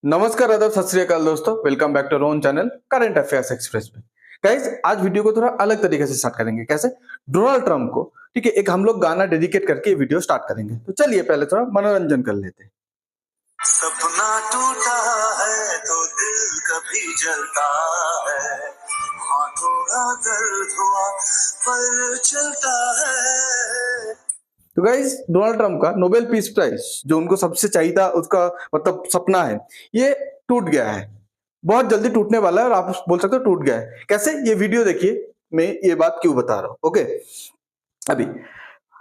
नमस्कार, आदाब, सत श्री अकाल दोस्तों। Welcome back to our own channel current affairs express में। गाइस, आज वीडियो को थोड़ा अलग तरीके से स्टार्ट करेंगे। कैसे? डोनाल्ड ट्रंप को, ठीक है, एक हम लोग गाना डेडिकेट करके वीडियो स्टार्ट करेंगे। तो चलिए पहले थोड़ा मनोरंजन कर लेते हैं। सपना टूटा है तो दिल कभी जलता है, हाँ थोड़ा दर्द हुआ पर चलता है। तो गाइस, डोनाल्ड ट्रंप का नोबेल पीस प्राइज जो उनको सबसे चाहिए था, उसका मतलब सपना है, ये टूट गया है। बहुत जल्दी टूटने वाला है और आप बोल सकते हो टूट गया है। कैसे? ये वीडियो देखिए, मैं ये बात क्यों बता रहा हूँ। ओके, अभी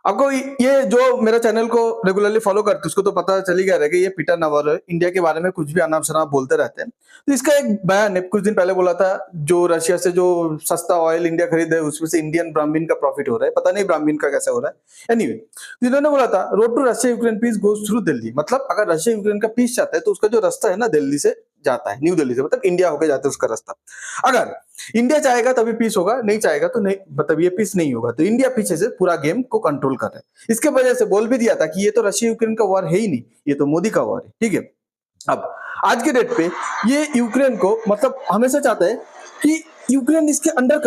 आपको ये जो मेरा चैनल को रेगुलरली फॉलो करते हैं उसको तो पता चल ही गया है कि ये पीटर नवारो इंडिया के बारे में कुछ भी अनाप शनाप बोलते रहते हैं। तो इसका एक बयान है, कुछ दिन पहले बोला था, जो रशिया से जो सस्ता ऑयल इंडिया खरीद है उसमें से इंडियन ब्राह्मीण का प्रॉफिट हो रहा है। पता नहीं ब्राह्मीण का कैसे हो रहा है। एनीवे, तो इन्होंने बोला था road to Russia Ukraine peace goes through Delhi. मतलब अगर रशिया यूक्रेन का पीस चाहता है तो उसका जो रास्ता है ना, दिल्ली से जाता है, न्यू दिल्ली से, मतलब इंडिया होके जाता है उसका रास्ता। अगर इंडिया चाहेगा तभी पीस होगा, नहीं चाहेगा तो नहीं, मतलब ये पीस नहीं होगा। तो इंडिया पीछे से पूरा गेम को कंट्रोल कर रहा है। इसके वजह से बोल भी दिया था कि ये तो रशिया यूक्रेन का वॉर है ही नहीं, ये तो मोदी का वॉर है। ठीक है, अब आज के डेट पे ये यूक्रेन को मतलब हमेशा चाहता है कि यूक्रेन इसके अंडर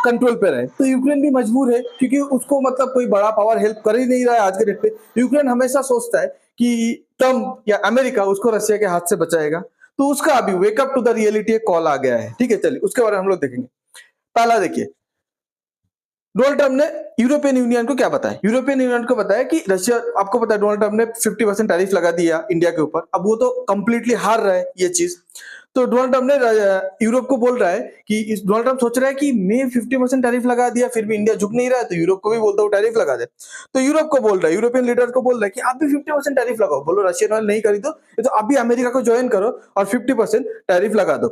कंट्रोल पे रहे। तो यूक्रेन भी मजबूर है, क्योंकि उसको मतलब कोई बड़ा पावर हेल्प कर ही नहीं रहा है। आज के डेट पे यूक्रेन हमेशा सोचता है कि ट्रम्प या अमेरिका उसको रशिया के हाथ से बचाएगा। तो उसका अभी wake up to the reality call आ गया है। ठीक है, चलिए उसके बारे में हम लोग देखेंगे। पहला देखिए, डोनाल्ड ट्रंप ने यूरोपियन यूनियन को क्या बताया? यूरोपियन यूनियन को बताया कि रशिया, आपको पता है डोनाल्ड ट्रंप ने 50% टैरिफ लगा दिया इंडिया के ऊपर। अब वो तो कंप्लीटली हार रहा है ये चीज। तो डोनाल्ड ट्रंप ने यूरोप को बोल रहा है कि डोनाल्ड ट्रंप सोच रहा है कि मैं 50% टैरिफ लगा दिया फिर भी इंडिया झुक नहीं रहा है, तो यूरोप को भी बोलता हूँ टैरिफ लगा दे। तो यूरोप को बोल रहा है, यूरोपियन लीडर को बोल रहा है कि आप भी 50% टैरिफ लगाओ। बोलो रशियन ऑयल नहीं खरीदो, तो आप भी अमेरिका को ज्वाइन करो और 50% टैरिफ लगा दो।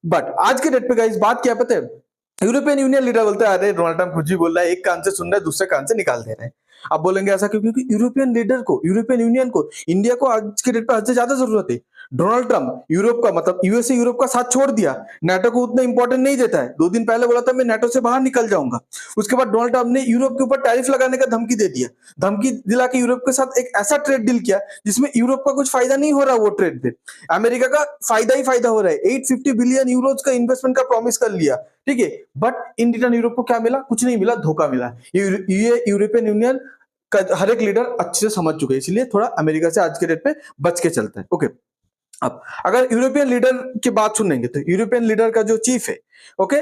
बट आज के डेट पे गाइस बात क्या पता है? यूरोपियन यूनियन लीडर बोलते हैं अरे डोनाल्ड ट्रंप कुछ भी बोल रहा है, एक कान से सुन रहा है दूसरे कान से निकाल दे रहे हैं। आप बोलेंगे ऐसा क्यों? क्योंकि यूरोपियन लीडर को, यूरोपियन यूनियन को, इंडिया को आज के डेट पे हद से ज्यादा जरूरत है। डोनाल्ड ट्रंप यूरोप का मतलब यूएसए यूरोप का साथ छोड़ दिया, नाटो को उतना इंपॉर्टेंट नहीं देता है। 2 दिन पहले बोला था मैं नाटो से बाहर निकल जाऊंगा। उसके बाद डोनाल्ड ट्रंप ने यूरोप के ऊपर टैरिफ लगाने का धमकी दे दिया, धमकी दिला के यूरोप के साथ एक ऐसा ट्रेड डील किया जिसमें यूरोप का कुछ फायदा नहीं हो रहा। वो ट्रेड पे अमेरिका का फायदा ही फायदा हो रहा है। 850 बिलियन यूरोज का इन्वेस्टमेंट का प्रॉमिस कर लिया, ठीक है, बट इन रिटर्न यूरोप को क्या मिला? कुछ नहीं मिला, धोखा मिला। ये यूरोपियन यूनियन का हर एक लीडर अच्छे से समझ चुके हैं, इसलिए थोड़ा अमेरिका से आज के डेट पे बच के चलता है। ओके, अब अगर यूरोपियन लीडर की बात सुनेंगे तो यूरोपियन लीडर का जो चीफ है, ओके,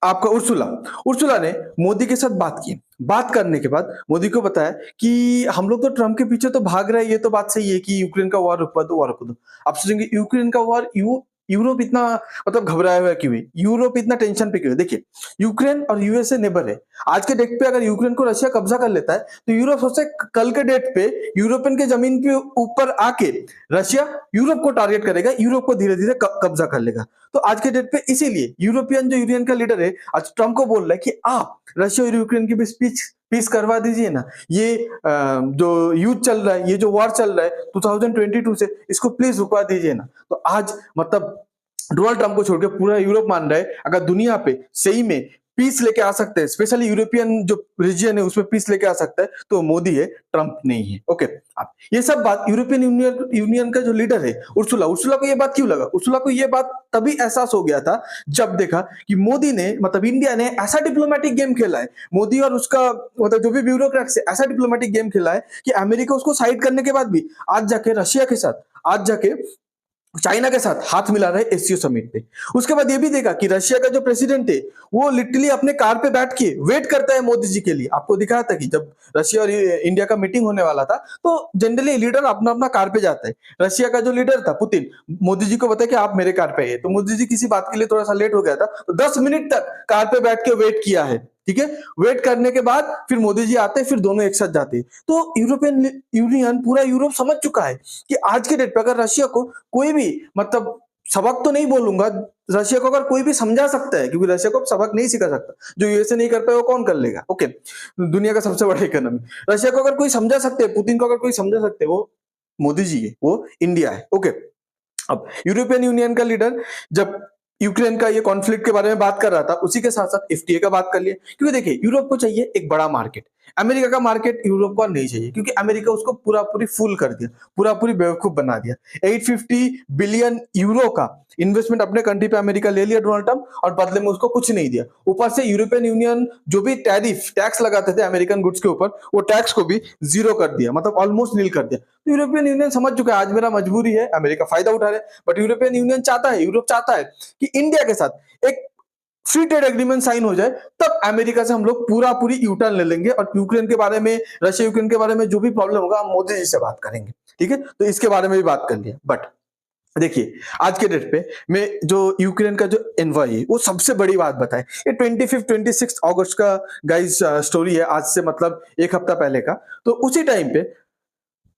आपका उर्सुला, उर्सुला ने मोदी के साथ बात की। बात करने के बाद मोदी को बताया कि हम लोग तो ट्रम्प के पीछे तो भाग रहे हैं, ये तो बात सही है कि यूक्रेन का वॉर रुकवा दो, वॉर रुकवा दो। आप सोचेंगे यूक्रेन का वॉर, यूरोप इतना मतलब घबराया हुआ है क्यों है? यूरोप इतना टेंशन पे क्यों है? देखिए, यूक्रेन और यूएसए नेबर है। आज के डेट पे अगर यूक्रेन को रशिया कब्जा कर लेता है तो यूरोप सोचता है कल के डेट पे यूरोपियन के जमीन के ऊपर आके रशिया यूरोप को टारगेट करेगा, यूरोप को धीरे धीरे कब्जा कर लेगा। तो आज के डेट पे इसीलिए यूरोपियन जो यूनियन का लीडर है आज ट्रम्प को बोल रहा है कि आप रशिया और यूक्रेन की भी पीस करवा दीजिए ना। ये जो युद्ध चल रहा है, ये जो वॉर चल रहा है 2022 से, इसको प्लीज रुकवा दीजिए ना। तो आज मतलब डोनाल्ड ट्रंप को छोड़ के पूरा यूरोप मान रहा है अगर दुनिया पे सही में पीस लेके आ सकते हैं, स्पेशली यूरोपियन जो रीजन है उसमें पीस लेके आ सकता है, तो मोदी है, ट्रंप नहीं है। ओके, अब ये सब बात यूरोपियन यूनियन का जो लीडर है उर्सुला, उर्सुला को ये बात क्यों लगा? उर्सुला को ये बात तभी एहसास हो गया था जब देखा कि मोदी ने, मतलब इंडिया ने ऐसा डिप्लोमेटिक गेम खेला है, मोदी और उसका मतलब जो भी ब्यूरोक्रेट्स है, ऐसा डिप्लोमेटिक गेम खेला है कि अमेरिका उसको साइड करने के बाद भी आज जाके रशिया के साथ, आज जाके चाइना के साथ हाथ मिला रहे एससीओ समिट पे। उसके बाद ये भी देखा कि रशिया का जो प्रेसिडेंट है वो लिटरली अपने कार पे बैठ के वेट करता है मोदी जी के लिए। आपको दिखाया था कि जब रशिया और इंडिया का मीटिंग होने वाला था तो जनरली लीडर अपना अपना कार पे जाता है। रशिया का जो लीडर था पुतिन, मोदी जी को बताया कि आप मेरे कार पे है, तो मोदी जी किसी बात के लिए थोड़ा सा लेट हो गया था, तो 10 मिनट तक कार पे बैठ के वेट किया है। ठीक है, वेट करने के बाद फिर मोदी जी आते हैं, फिर दोनों एक साथ जाते हैं। तो यूरोपियन यूनियन, पूरा यूरोप समझ चुका है कि आज के डेट पे अगर रशिया को कोई भी मतलब सबक तो नहीं बोलूंगा, रशिया को अगर कोई भी समझा सकता है, क्योंकि रशिया को सबक नहीं सिखा सकता, जो यूएसए नहीं कर पाए वो कौन कर लेगा? ओके, दुनिया का सबसे बड़ा इकोनॉमी, रशिया को अगर कोई समझा सकते हैं, पुतिन को अगर कोई समझा सकते हैं, वो मोदी जी है, वो इंडिया है। ओके, अब यूरोपियन यूनियन का लीडर जब यूक्रेन का ये कॉन्फ्लिक्ट के बारे में बात कर रहा था, उसी के साथ साथ एफटीए का बात कर लिया, क्योंकि देखिए यूरोप को चाहिए एक बड़ा मार्केट। अमेरिका का मार्केट यूरोप को नहीं चाहिए, क्योंकि अमेरिका उसको पूरा पूरी फूल कर दिया, पूरा पूरी बेवकूफ बना दिया। 850 बिलियन यूरो का इन्वेस्टमेंट अपने कंट्री पे अमेरिका ले लिया डोनाल्ड ट्रंप, और बदले में उसको कुछ नहीं दिया। ऊपर से यूरोपियन यूनियन जो भी टैक्स लगाते थे अमेरिकन गुड्स के ऊपर, वो टैक्स को भी जीरो कर दिया, मतलब ऑलमोस्ट नील कर दिया। तो यूरोपियन यूनियन समझ चुका है आज मेरा मजबूरी है, अमेरिका फायदा उठा रहे, बट यूरोपियन यूनियन चाहता है, यूरोप चाहता है कि इंडिया के साथ एक फ्री ट्रेड एग्रीमेंट साइन हो जाए, तब अमेरिका से हम लोग पूरा पूरी यूटर्न ले लेंगे, और यूक्रेन के बारे में, रशिया यूक्रेन के बारे में जो भी प्रॉब्लम होगा हम मोदी जी से बात करेंगे। ठीक है, तो इसके बारे में भी बात कर लिया। बट देखिए आज के डेट पे मैं जो यूक्रेन का जो एनवॉय है वो सबसे बड़ी बात बताए, ये 26 अगस्त का गाइस स्टोरी है, आज से मतलब एक हफ्ता पहले का। तो उसी टाइम पे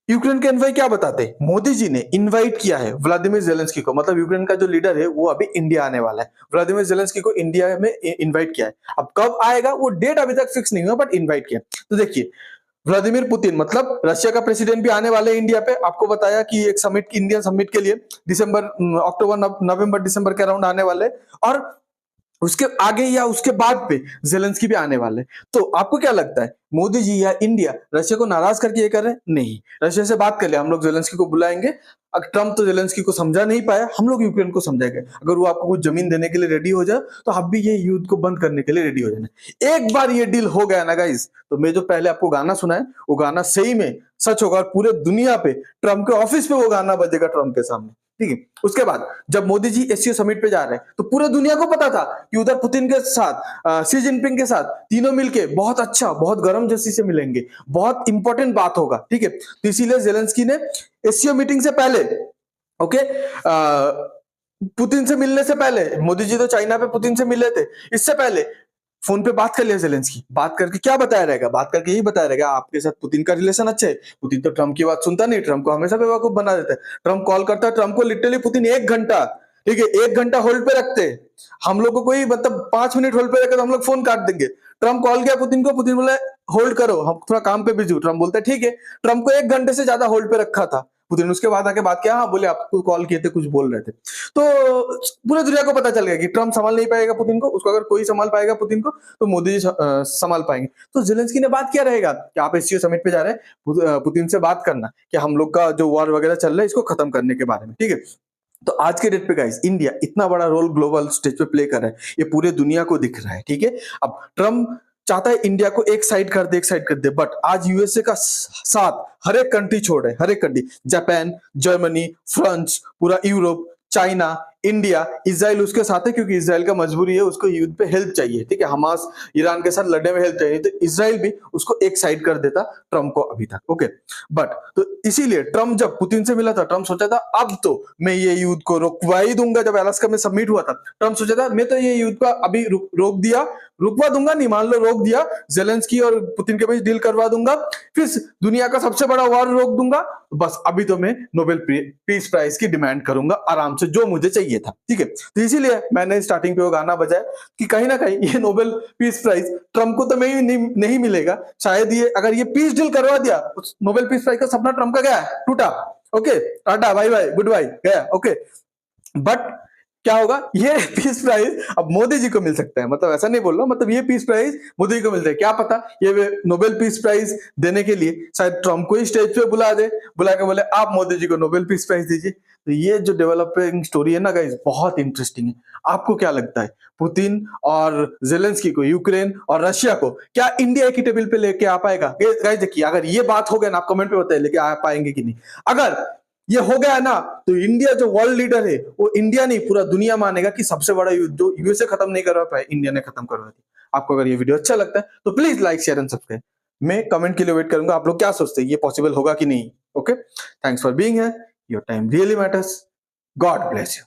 यूक्रेन के एनवॉय क्या बताते हैं, मोदी जी ने इनवाइट किया है व्लादिमीर जेलेंस्की को, मतलब यूक्रेन का जो लीडर है वो अभी इंडिया आने वाला है, व्लादिमीर जेलेंस्की को इंडिया में इनवाइट किया है। अब कब आएगा वो डेट अभी तक फिक्स नहीं हुआ, बट इनवाइट किया। तो देखिए व्लादिमीर पुतिन मतलब रशिया का प्रेसिडेंट भी आने वाले हैं इंडिया पे, आपको बताया कि एक समिट, इंडियन समिट के लिए अक्टूबर नवंबर दिसंबर के अराउंड आने वाले, और उसके आगे या उसके बाद पे जेलेंस्की भी आने वाले। तो आपको क्या लगता है, मोदी जी या इंडिया रशिया को नाराज करके ये कर रहे हैं? नहीं, रशिया से बात कर लिया, हम लोग जेलेंस्की को बुलाएंगे। अगर ट्रम्प तो जेलेंस्की को समझा नहीं पाया, हम लोग यूक्रेन को समझाएंगे। अगर वो आपको कुछ जमीन देने के लिए रेडी हो जाए तो आप भी ये युद्ध को बंद करने के लिए रेडी हो जाना। एक बार ये डील हो गया ना गाइस, तो मैं जो पहले आपको गाना सुनाया वो गाना सही में सच होगा, और पूरे दुनिया पे ट्रम्प के ऑफिस पे वो गाना बजेगा ट्रम्प के सामने। ठीक है, उसके बाद जब मोदी जी एससीओ समिट पे जा रहे हैं तो पूरे दुनिया को पता था कि उधर पुतिन के साथ, शी जिनपिंग के साथ तीनों मिलके बहुत अच्छा, बहुत गर्म जोशी से मिलेंगे, बहुत इंपॉर्टेंट बात होगा। ठीक है, तो इसीलिए जेलेंस्की ने एससीओ मीटिंग से पहले, ओके, पुतिन से मिलने से पहले, मोदी जी तो चाइना पे पुतिन से मिले थे, इससे पहले फोन पे बात कर लिया जेलेंस्की। बात करके क्या बताया रहेगा, बात करके यही बताया रहेगा आपके साथ पुतिन का रिलेशन अच्छा है, पुतिन तो ट्रम्प की बात सुनता नहीं, ट्रम्प को हमेशा बेवकूफ बना देता है। ट्रम्प कॉल करता है, ट्रम्प को लिटरली पुतिन 1 घंटा, ठीक है, 1 घंटा होल्ड पे रखते हैं। हम लोग को कोई मतलब 5 मिनट होल्ड पे रखे तो हम लोग फोन काट देंगे। ट्रम्प कॉल किया पुतिन को, पुतिन बोला होल्ड करो, हम थोड़ा काम पे बिजी हूं। ट्रम्प बोलता है ठीक है, ट्रम्प को 1 घंटे से ज्यादा होल्ड पे रखा था पुतिन। उसके बाद आके बात किया, हाँ बोले आपको कॉल किए थे, कुछ बोल रहे थे। तो पूरे दुनिया को पता चल गया कि ट्रम्प संभाल नहीं पाएगा पुतिन को, उसको अगर कोई संभाल पाएगा पुतिन को तो मोदी जी संभाल पाएंगे। तो जेलेंस्की ने बात किया रहेगा कि आप एससीओ समिट पे जा रहे हैं, पुतिन से बात करना कि हम लोग का जो वॉर वगैरह चल रहा है इसको खत्म करने के बारे में। ठीक है, तो आज के डेट पे गाइस इंडिया इतना बड़ा रोल ग्लोबल स्टेज पे प्ले कर रहा है, ये पूरे दुनिया को दिख रहा है। ठीक है, अब ट्रम्प चाहता है इंडिया को एक साइड कर दे, एक साइड कर दे, बट आज यूएसए का साथ हर एक कंट्री छोड़ रहे, हर एक कंट्री, जापान, जर्मनी, फ्रांस, पूरा यूरोप, चाइना, इंडिया, इजराइल उसके साथ है, क्योंकि इजराइल का मजबूरी है, उसको युद्ध पे हेल्प चाहिए। ठीक है, हमास ईरान के साथ लड़ने में हेल्प चाहिए, तो इजराइल भी उसको एक साइड कर देता ट्रम्प को अभी तक। ओके, बट तो इसीलिए ट्रम्प जब पुतिन से मिला था, ट्रम्प सोचा था अब तो मैं ये युद्ध को रुकवा ही दूंगा। जब अलास्का में सबमिट हुआ था, ट्रम्प सोचा था मैं तो ये युद्ध का अभी रोक दिया, रुकवा दूंगा नहीं, मान लो रोक दिया, जेलेंस्की और पुतिन के बीच डील करवा दूंगा, फिर दुनिया का सबसे बड़ा वॉर रोक दूंगा, बस अभी तो मैं नोबेल पीस प्राइज की डिमांड करूंगा आराम से, जो मुझे चाहिए था। ठीक है, तो इसीलिए मैंने स्टार्टिंग पे वो गाना बजाया कि कहीं ना कहीं ये नोबेल पीस प्राइज ट्रम्प को तो नहीं मिलेगा, शायद ये अगर ये पीस डील करवा दिया, नोबेल पीस प्राइज का सपना ट्रम्प का गया, टूटा। Okay, tata bye bye good bye, गया। ओके, बट क्या होगा, ये पीस प्राइज अब मोदी जी को मिल सकता है, मतलब ऐसा नहीं बोल रहा, मतलब ये पीस प्राइज मोदी जी को मिलता है। क्या पता ये नोबेल पीस प्राइज देने के लिए शायद ट्रम्प को ही स्टेज पे बुला दे, बुला के बोले आप मोदी जी को नोबेल पीस प्राइज दीजिए। तो ये जो डेवलपिंग स्टोरी है ना गाइस, बहुत इंटरेस्टिंग है। आपको क्या लगता है, पुतिन और जेलेंस्की को, यूक्रेन और रशिया को क्या इंडिया की टेबल पे लेके आ पाएगा? गाइस देखिए, अगर ये बात हो गया ना, आप कमेंट पे बताइए लेके आ पाएंगे कि नहीं। अगर ये हो गया ना, तो इंडिया जो वर्ल्ड लीडर है वो इंडिया नहीं पूरा दुनिया मानेगा कि सबसे बड़ा युद्ध जो यूएसए खत्म नहीं करवा पाए, इंडिया ने खत्म करवा दिया। आपको अगर ये वीडियो अच्छा लगता है तो please like share and subscribe. मैं कमेंट के लिए वेट करूंगा, आप लोग क्या सोचते हैं, ये पॉसिबल होगा कि नहीं। Okay, thanks for being here, your time really matters, God bless you.